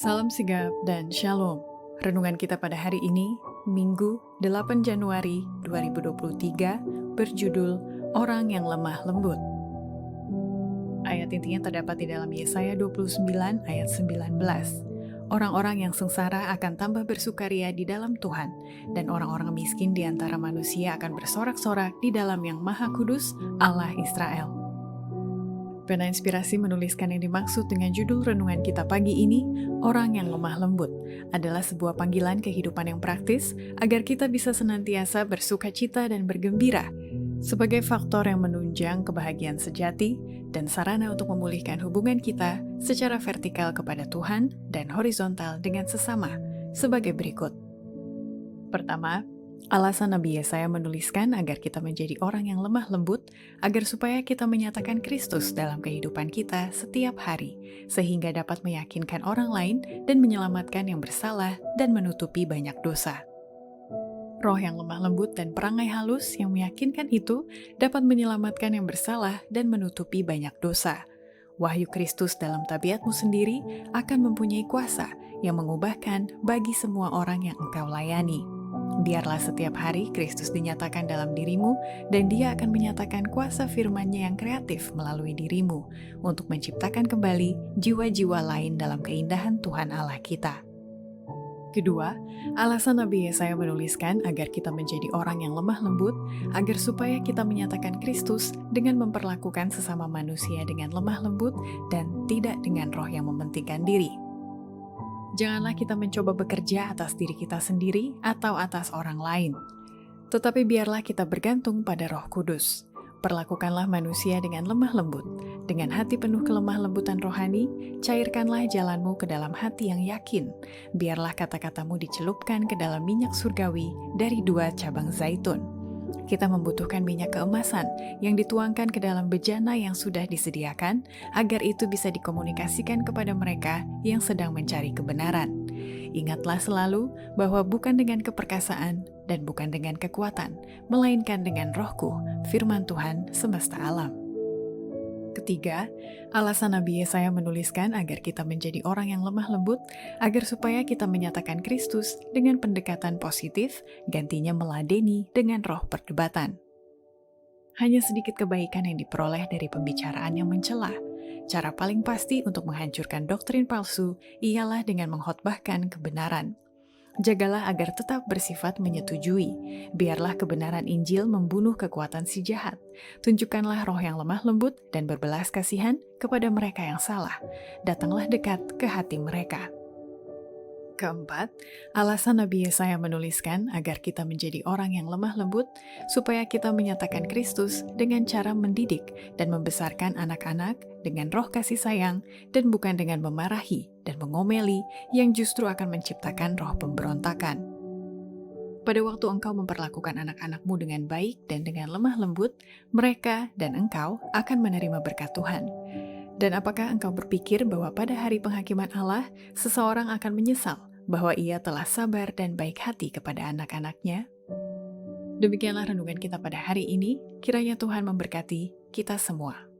Salam sigap dan shalom. Renungan kita pada hari ini, Minggu 8 Januari 2023, berjudul Orang yang Lemah Lembut. Ayat intinya terdapat di dalam Yesaya 29 ayat 19. Orang-orang yang sengsara akan tambah bersukaria di dalam Tuhan, dan orang-orang miskin di antara manusia akan bersorak-sorak di dalam Yang Maha Kudus, Allah Israel. Pena Inspirasi menuliskan yang dimaksud dengan judul renungan kita pagi ini, Orang yang Lemah Lembut, adalah sebuah panggilan kehidupan yang praktis agar kita bisa senantiasa bersuka cita dan bergembira, sebagai faktor yang menunjang kebahagiaan sejati dan sarana untuk memulihkan hubungan kita secara vertikal kepada Tuhan dan horizontal dengan sesama, sebagai berikut. Pertama, alasan Nabi Yesaya menuliskan agar kita menjadi orang yang lemah lembut, agar supaya kita menyatakan Kristus dalam kehidupan kita setiap hari, sehingga dapat meyakinkan orang lain dan menyelamatkan yang bersalah dan menutupi banyak dosa. Roh yang lemah lembut dan perangai halus yang meyakinkan itu dapat menyelamatkan yang bersalah dan menutupi banyak dosa. Wahyu Kristus dalam tabiatmu sendiri akan mempunyai kuasa yang mengubahkan bagi semua orang yang engkau layani. Biarlah setiap hari Kristus dinyatakan dalam dirimu, dan Dia akan menyatakan kuasa firman-Nya yang kreatif melalui dirimu untuk menciptakan kembali jiwa-jiwa lain dalam keindahan Tuhan Allah kita. Kedua, alasan Nabi Yesaya menuliskan agar kita menjadi orang yang lemah lembut, agar supaya kita menyatakan Kristus dengan memperlakukan sesama manusia dengan lemah lembut dan tidak dengan roh yang mementingkan diri. Janganlah kita mencoba bekerja atas diri kita sendiri atau atas orang lain. Tetapi biarlah kita bergantung pada Roh Kudus. Perlakukanlah manusia dengan lemah lembut. Dengan hati penuh kelemah lembutan rohani, cairkanlah jalanmu ke dalam hati yang yakin. Biarlah kata-katamu dicelupkan ke dalam minyak surgawi dari 2 cabang zaitun. Kita membutuhkan minyak keemasan yang dituangkan ke dalam bejana yang sudah disediakan, agar itu bisa dikomunikasikan kepada mereka yang sedang mencari kebenaran. Ingatlah selalu bahwa bukan dengan keperkasaan dan bukan dengan kekuatan, melainkan dengan Rohku, firman Tuhan semesta alam. Ketiga, alasan Nabi Yesaya menuliskan agar kita menjadi orang yang lemah lembut, agar supaya kita menyatakan Kristus dengan pendekatan positif, gantinya meladeni dengan roh perdebatan. Hanya sedikit kebaikan yang diperoleh dari pembicaraan yang mencela. Cara paling pasti untuk menghancurkan doktrin palsu ialah dengan mengkhotbahkan kebenaran. Jagalah agar tetap bersifat menyetujui. Biarlah kebenaran Injil membunuh kekuatan si jahat. Tunjukkanlah roh yang lemah lembut dan berbelas kasihan kepada mereka yang salah. Datanglah dekat ke hati mereka. Keempat, alasan Nabi Yesaya menuliskan agar kita menjadi orang yang lemah lembut, supaya kita menyatakan Kristus dengan cara mendidik dan membesarkan anak-anak dengan roh kasih sayang, dan bukan dengan memarahi dan mengomeli yang justru akan menciptakan roh pemberontakan. Pada waktu engkau memperlakukan anak-anakmu dengan baik dan dengan lemah lembut, mereka dan engkau akan menerima berkat Tuhan. Dan apakah engkau berpikir bahwa pada hari penghakiman Allah, seseorang akan menyesal bahwa ia telah sabar dan baik hati kepada anak-anaknya? Demikianlah renungan kita pada hari ini, kiranya Tuhan memberkati kita semua.